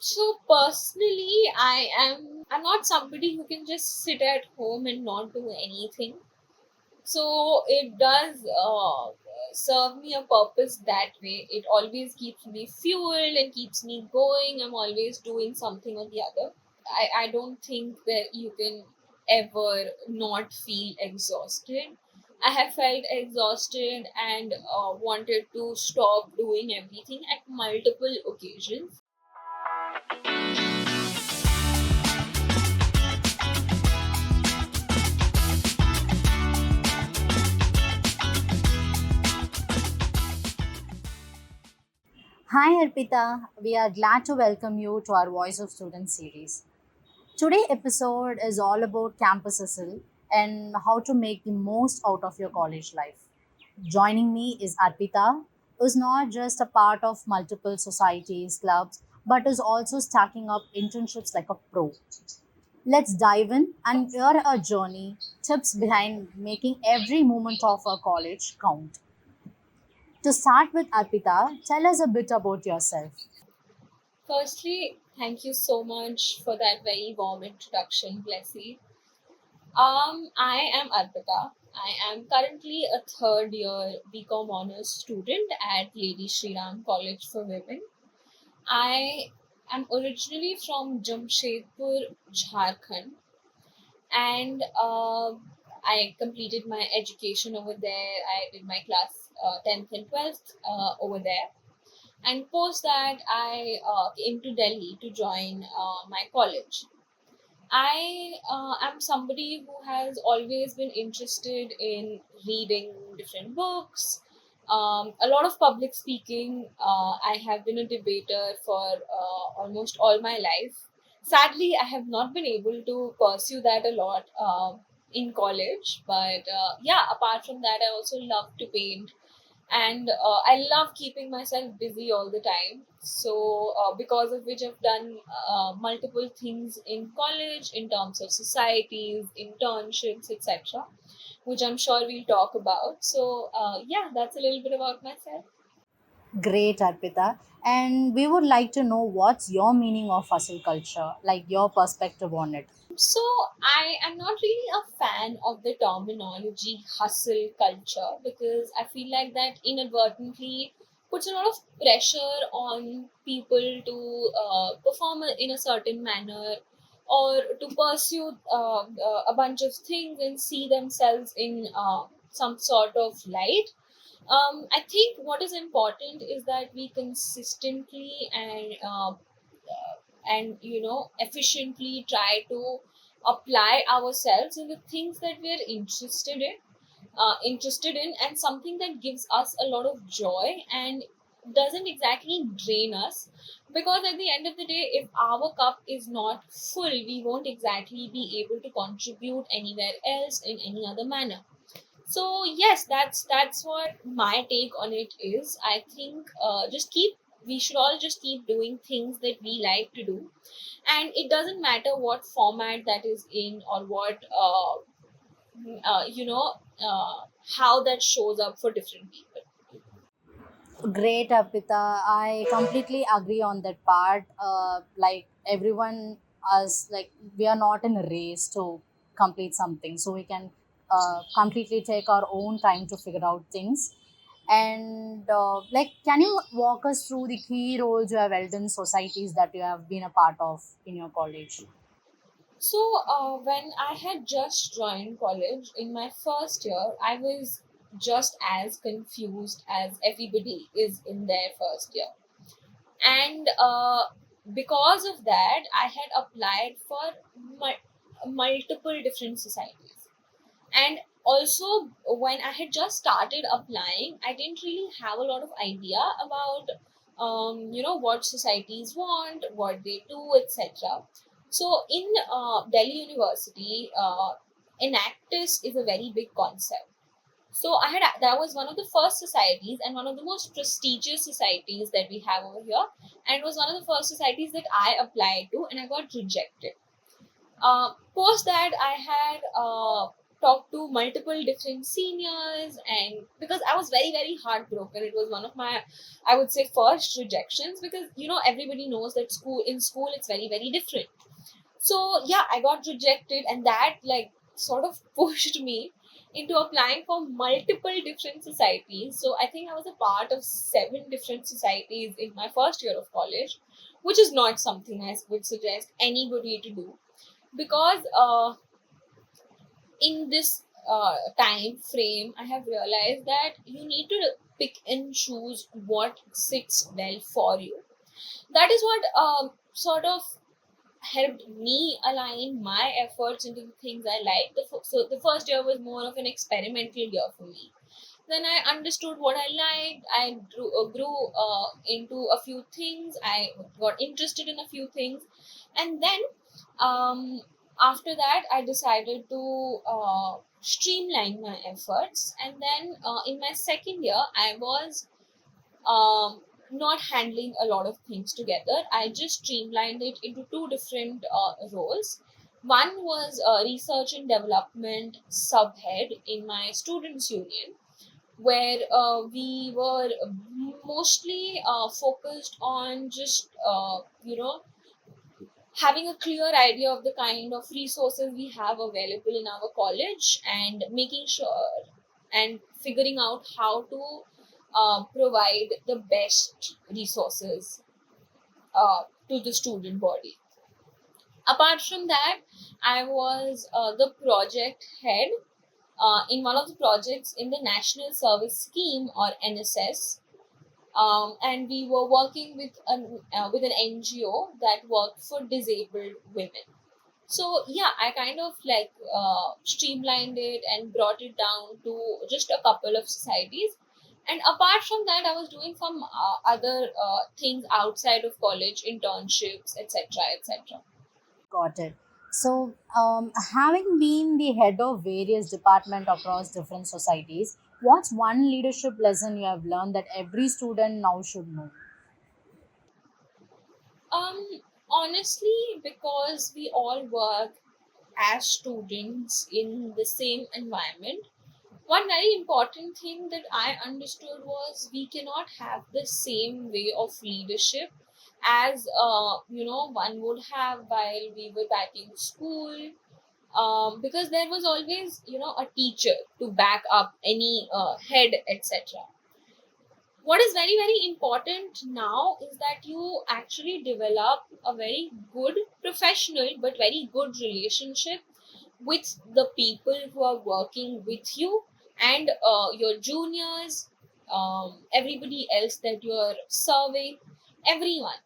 So personally, I'm not somebody who can just sit at home and not do anything. So it does serve me a purpose that way. It always keeps me fueled and keeps me going. I'm always doing something or the other. I don't think that you can ever not feel exhausted. I have felt exhausted and wanted to stop doing everything at multiple occasions. Hi Arpita, we are glad to welcome you to our Voice of Students series. Today episode is all about campus hustle and how to make the most out of your college life. Joining me is Arpita, who is not just a part of multiple societies, clubs, but is also stacking up internships like a pro. Let's dive in and hear a journey, tips behind making every moment of our college count. To start with Arpita, tell us a bit about yourself. Firstly, thank you so much for that very warm introduction, Blessy. I am Arpita. I am currently a third year BCom honors student at Lady Shriram College for Women. I am originally from Jamshedpur, Jharkhand, and I completed my education over there. I did my class 10th and 12th over there. And post that, I came to Delhi to join my college. I am somebody who has always been interested in reading different books, a lot of public speaking. I have been a debater for almost all my life. Sadly, I have not been able to pursue that a lot in college, but yeah, apart from that, I also love to paint and I love keeping myself busy all the time. So, because of which I've done multiple things in college in terms of societies, internships, etc., which I'm sure we'll talk about. So, yeah, that's a little bit about myself. Great, Arpita. And we would like to know what's your meaning of hustle culture, like your perspective on it. So, I am not really a fan of the terminology hustle culture because I feel like that inadvertently puts a lot of pressure on people to perform in a certain manner or to pursue a bunch of things and see themselves in some sort of light. I think what is important is that we consistently and efficiently try to apply ourselves in the things that we are interested in and something that gives us a lot of joy and doesn't exactly drain us, because at the end of the day, if our cup is not full, we won't exactly be able to contribute anywhere else in any other manner. So yes, that's what my take on it is. I think just keep we should all just keep doing things that we like to do, and it doesn't matter what format that is in or what uh, you know how that shows up for different people. Great, Arpita. I completely agree on that part. Like everyone, us, like we are not in a race to complete something, so we can completely take our own time to figure out things. And like, can you walk us through the key roles you have held in societies that you have been a part of in your college? So when I had just joined college in my first year, I was just as confused as everybody is in their first year, and because of that, I had applied for multiple different societies. And also, when I had just started applying, I didn't really have a lot of idea about what societies want, what they do, etc. So in Delhi University, enactus is a very big concept. So that was one of the first societies and one of the most prestigious societies that we have over here, and it was one of the first societies that I applied to, and I got rejected. Post that, I had talked to multiple different seniors, and because I was very, very heartbroken. It was one of my, I would say, first rejections, because everybody knows that school it's very, very different. So yeah, I got rejected, and that like sort of pushed me into applying for multiple different societies. So I think I was a part of 7 different societies in my first year of college, which is not something I would suggest anybody to do, because in this time frame, I have realized that you need to pick and choose what sits well for you. That is what sort of helped me align my efforts into the things I like. So the first year was more of an experimental year for me. Then I understood what I liked. I grew into a few things. I got interested in a few things, and then um, after that, I decided to streamline my efforts. And then in my second year, I was not handling a lot of things together. I just streamlined it into 2 different roles. One was research and development subhead in my students' union, where we were mostly focused on just having a clear idea of the kind of resources we have available in our college, and making sure and figuring out how to provide the best resources to the student body. Apart from that, I was the project head in one of the projects in the National Service Scheme, or NSS, and we were working with an NGO that worked for disabled women. So yeah, I kind of like streamlined it and brought it down to just a couple of societies. And apart from that, I was doing some other things outside of college, internships, etc., etc. Got it. So, having been the head of various departments across different societies, what's one leadership lesson you have learned that every student now should know? Um, Honestly, because we all work as students in the same environment, one very important thing that I understood was we cannot have the same way of leadership as one would have while we were back in school, because there was always a teacher to back up any head, etc. What is very, very important now is that you actually develop a very good professional but very good relationship with the people who are working with you, and your juniors, everybody else that you're serving, everyone.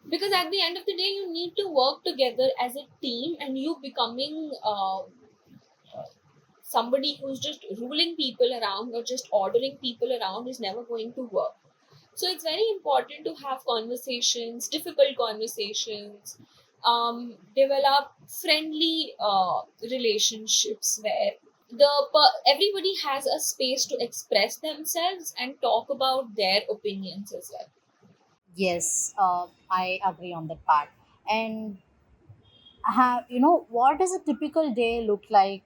Because at the end of the day, you need to work together as a team, and you becoming somebody who's just ruling people around or just ordering people around is never going to work. So it's very important to have conversations, difficult conversations, develop friendly relationships where everybody has a space to express themselves and talk about their opinions as well. Yes, I agree on that part. And what does a typical day look like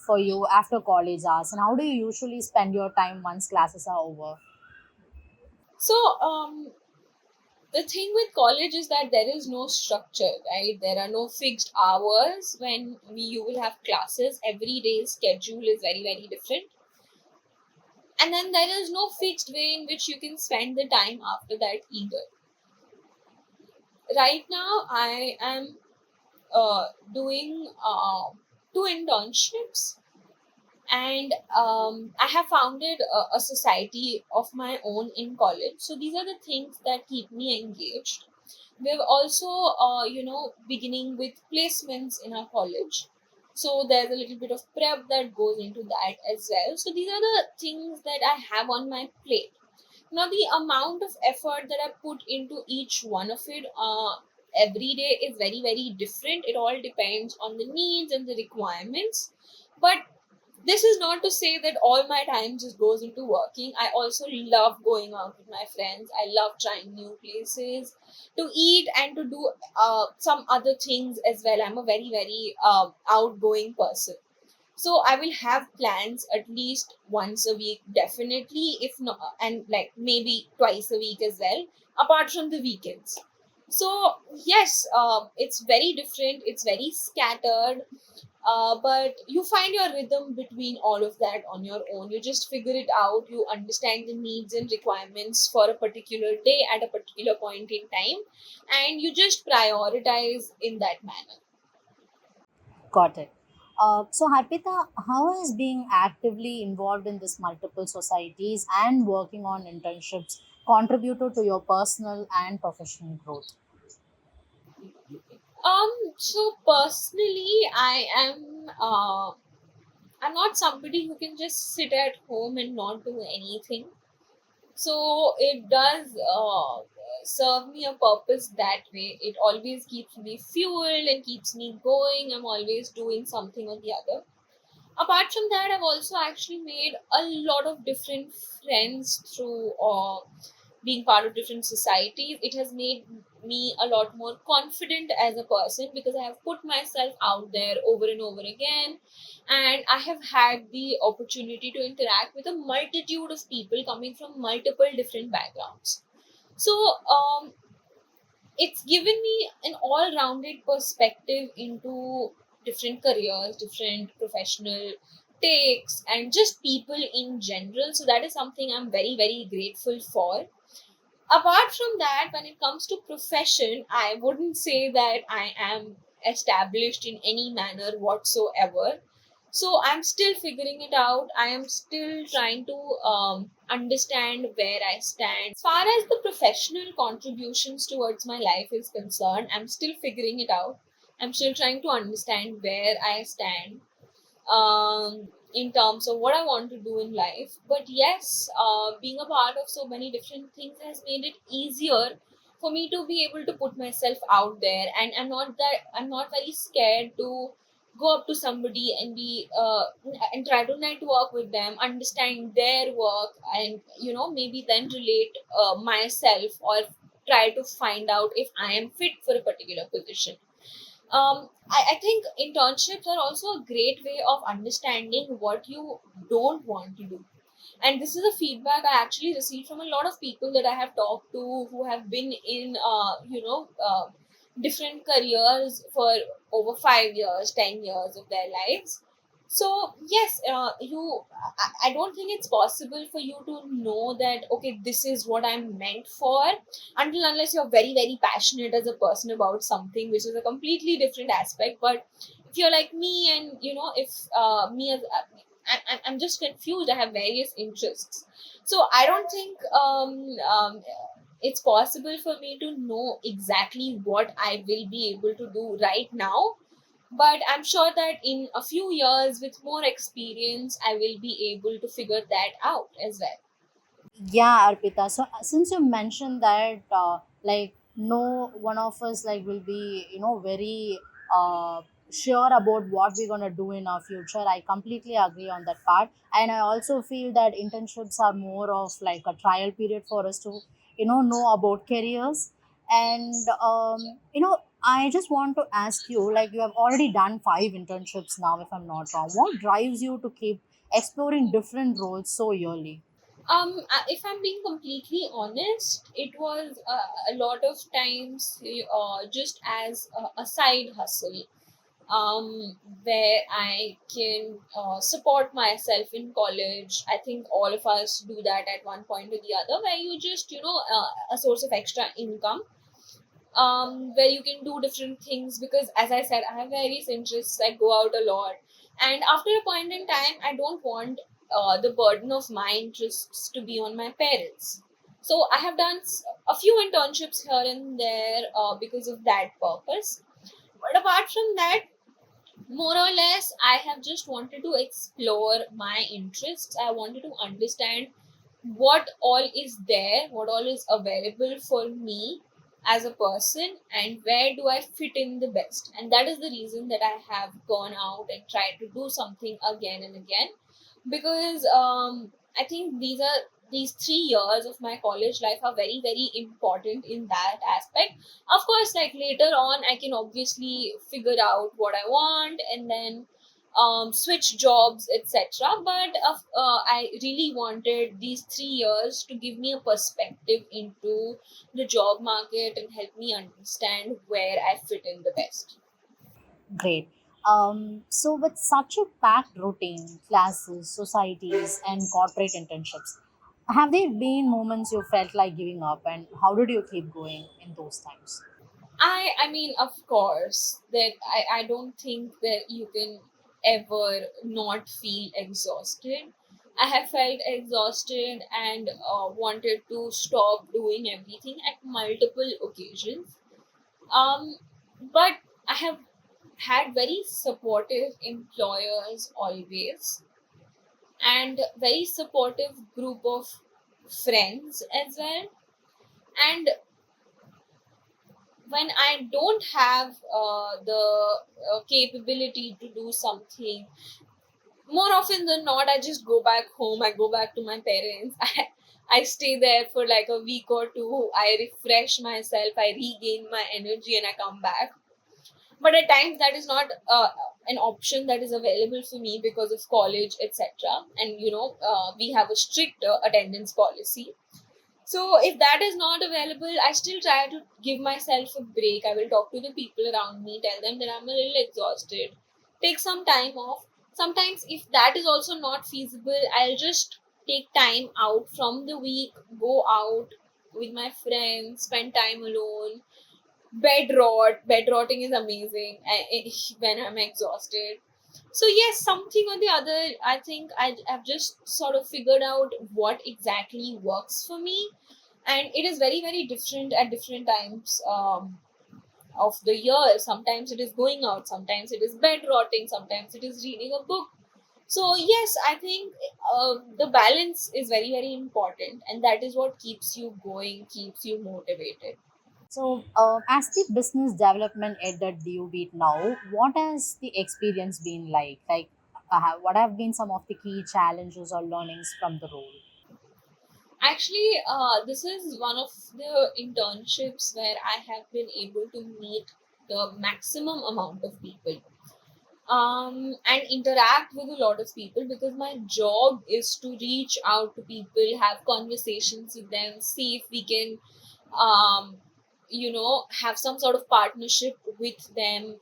for you after college hours, and how do you usually spend your time once classes are over? So the thing with college is that there is no structure, right? There are no fixed hours when you will have classes. Every day's schedule is very, very different. And then there is no fixed way in which you can spend the time after that either. Right now, I am doing 2 internships, and I have founded a society of my own in college. So these are the things that keep me engaged. We're also, beginning with placements in our college. So there's a little bit of prep that goes into that as well. So these are the things that I have on my plate. Now, the amount of effort that I put into each one of it every day is very, very different. It all depends on the needs and the requirements. But this is not to say that all my time just goes into working. I also love going out with my friends. I love trying new places to eat and to do some other things as well. I'm a very, very outgoing person. So I will have plans at least once a week, definitely, if not, and like maybe twice a week as well, apart from the weekends. So yes, it's very different, it's very scattered, but you find your rhythm between all of that on your own. You just figure it out, you understand the needs and requirements for a particular day at a particular point in time, and you just prioritize in that manner. Got it. So, Harpita, how is being actively involved in this multiple societies and working on internships contributed to your personal and professional growth? So personally, I'm not somebody who can just sit at home and not do anything. So it does serve me a purpose that way. It always keeps me fueled and keeps me going. I'm always doing something or the other. Apart from that, I've also actually made a lot of different friends through being part of different societies. It has made me a lot more confident as a person because I have put myself out there over and over again, and I have had the opportunity to interact with a multitude of people coming from multiple different backgrounds. So it's given me an all-rounded perspective into different careers, different professional takes, and just people in general. So that is something I'm very, very grateful for. Apart from that, when it comes to profession, I wouldn't say that I am established in any manner whatsoever. So I'm still figuring it out. I am still trying to understand where I stand. As far as the professional contributions towards my life is concerned, I'm still figuring it out. I'm still trying to understand where I stand in terms of what I want to do in life. But yes, being a part of so many different things has made it easier for me to be able to put myself out there, and I'm not very scared to go up to somebody and be and try to network with them, understand their work, and maybe then relate myself, or try to find out if I am fit for a particular position. I think internships are also a great way of understanding what you don't want to do. And this is a feedback I actually received from a lot of people that I have talked to who have been in, different careers for over 5 years, 10 years of their lives. So yes, I don't think it's possible for you to know that okay, this is what I'm meant for, until unless you're very, very passionate as a person about something, which is a completely different aspect. But if you're like me, and if me as I'm just confused, I have various interests, so I don't think it's possible for me to know exactly what I will be able to do right now. But I'm sure that in a few years, with more experience, I will be able to figure that out as well. Yeah, Arpita. So since you mentioned that, like, no one of us like will be, very sure about what we're gonna do in our future. I completely agree on that part, and I also feel that internships are more of like a trial period for us to, know about careers. And I just want to ask you, like, you have already done 5 internships now, if I'm not wrong. What drives you to keep exploring different roles so early? If I'm being completely honest, it was a lot of times just as a side hustle, where I can support myself in college. I think all of us do that at one point or the other, where you just, a source of extra income, where you can do different things. Because, as I said, I have various interests, I go out a lot. And after a point in time, I don't want the burden of my interests to be on my parents. So, I have done a few internships here and there because of that purpose. But apart from that, more or less, I have just wanted to explore my interests. I wanted to understand what all is there, what all is available for me as a person, and where do I fit in the best. And that is the reason that I have gone out and tried to do something again and again, because I think these 3 years of my college life are very, very important in that aspect. Of course, like later on, I can obviously figure out what I want, and then switch jobs, etc. But I really wanted these 3 years to give me a perspective into the job market and help me understand where I fit in the best. Great. So, with such a packed routine, classes, societies, and corporate internships, have there been moments you felt like giving up, and how did you keep going in those times? I mean, of course, that I don't think that you can ever not feel exhausted. I have felt exhausted and wanted to stop doing everything at multiple occasions. Um, but I have had very supportive employers always, and very supportive group of friends as well. And when I don't have the capability to do something, more often than not, I just go back home. I go back to my parents. I stay there for like a week or two. I refresh myself. I regain my energy, and I come back. But at times, that is not an option that is available for me because of college, etc. And we have a strict attendance policy. So if that is not available, I still try to give myself a break. I will talk to the people around me, tell them that I'm a little exhausted, take some time off. Sometimes, if that is also not feasible, I'll just take time out from the week, go out with my friends, spend time alone, bed rotting is amazing when I'm exhausted. So yes, something or the other, I think I've just sort of figured out what exactly works for me, and it is very very different at different times of the year. Sometimes it is going out, sometimes it is bed rotting, sometimes it is reading a book. So yes, I think the balance is very very important, and that is what keeps you going, keeps you motivated. So, as the business development head at DUB now, what has the experience been like? Like, what have been some of the key challenges or learnings from the role? Actually, this is one of the internships where I have been able to meet the maximum amount of people, and interact with a lot of people, because my job is to reach out to people, have conversations with them, see if we can, um, have some sort of partnership with them.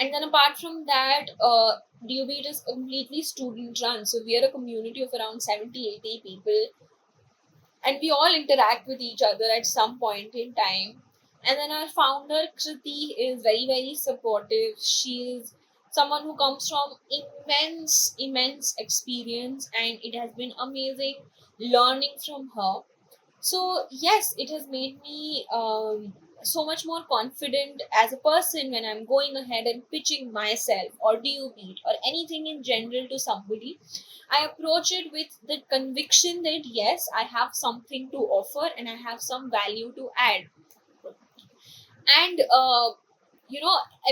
And then apart from that, DOB is completely student run. So we are a community of around 70, 80 people, and we all interact with each other at some point in time. And then our founder Kriti is very very supportive. She is someone who comes from immense experience, and it has been amazing learning from her. So yes, it has made me so much more confident as a person when I'm going ahead and pitching myself or do beat or anything in general to somebody. I approach it with the conviction that yes, I have something to offer and I have some value to add. And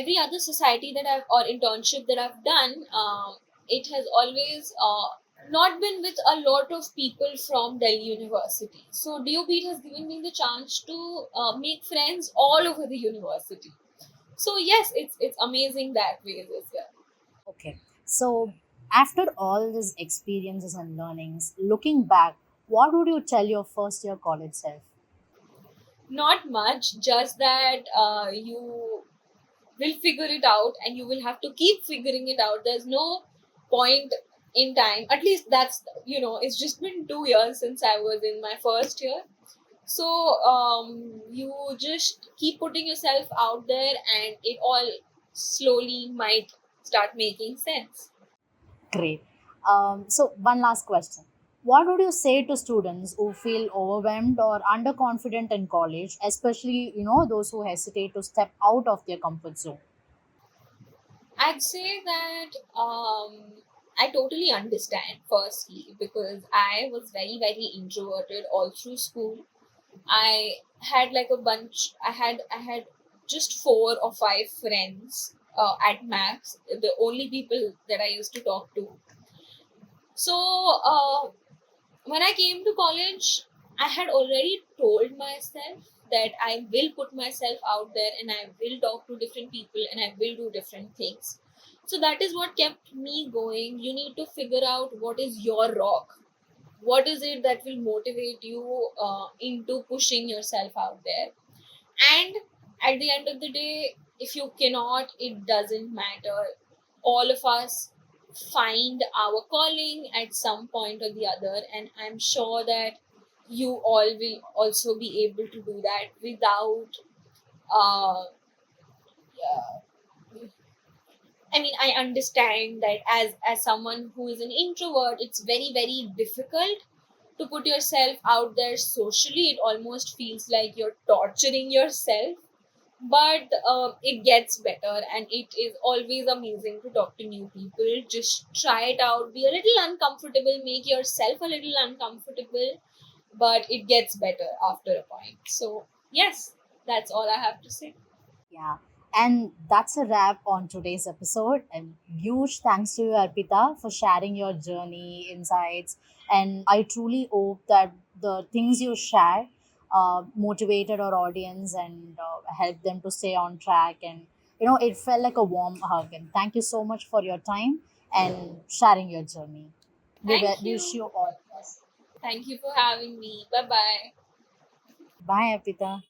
every other society that I've or internship that I've done, it has always not been with a lot of people from Delhi University. So DOB has given me the chance to make friends all over the university. So yes, it's amazing that way as well. Okay. So, after all these experiences and learnings, looking back, what would you tell your first year college self? Not much, just that you will figure it out, and you will have to keep figuring it out. There's no point in time. At least that's, it's just been 2 years since I was in my first year. So you just keep putting yourself out there, and it all slowly might start making sense. Great. So, one last question. What would you say to students who feel overwhelmed or underconfident in college, especially those who hesitate to step out of their comfort zone? I'd say that I totally understand, firstly, because I was very very introverted all through school. I had like a bunch. I had just 4 or 5 friends at max. The only people that I used to talk to. So when I came to college, I had already told myself that I will put myself out there and I will talk to different people and I will do different things. So that is what kept me going. You need to figure out what is your rock. What is it that will motivate you into pushing yourself out there? And at the end of the day, if you cannot, it doesn't matter. All of us find our calling at some point or the other, and I'm sure that you all will also be able to do that without uh, I mean, I understand that as someone who is an introvert, it's very very difficult to put yourself out there socially. It almost feels like you're torturing yourself, but it gets better, and it is always amazing to talk to new people. Just try it out, be a little uncomfortable, make yourself a little uncomfortable, but it gets better after a point. So yes, that's all I have to say. Yeah. And that's a wrap on today's episode. And huge thanks to you, Arpita, for sharing your journey, insights. And I truly hope that the things you share motivated our audience and helped them to stay on track. And, it felt like a warm hug. And thank you so much for your time and sharing your journey. Thank Wish you. you all the best. Thank you for having me. Bye bye. Bye, Arpita.